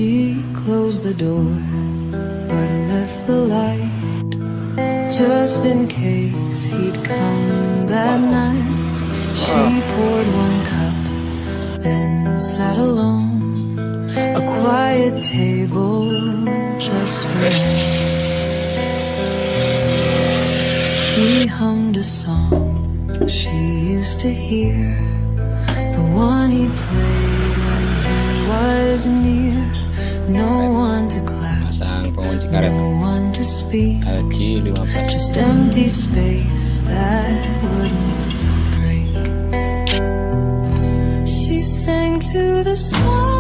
She closed the door, but left the light, just in case he'd come that night. She poured one cup, then sat alone, a quiet table, just her own. She hummed a song she used to hear, the one he played when he was near. No one to clap, no one to speak, just empty space that wouldn't break. She sang to the sun.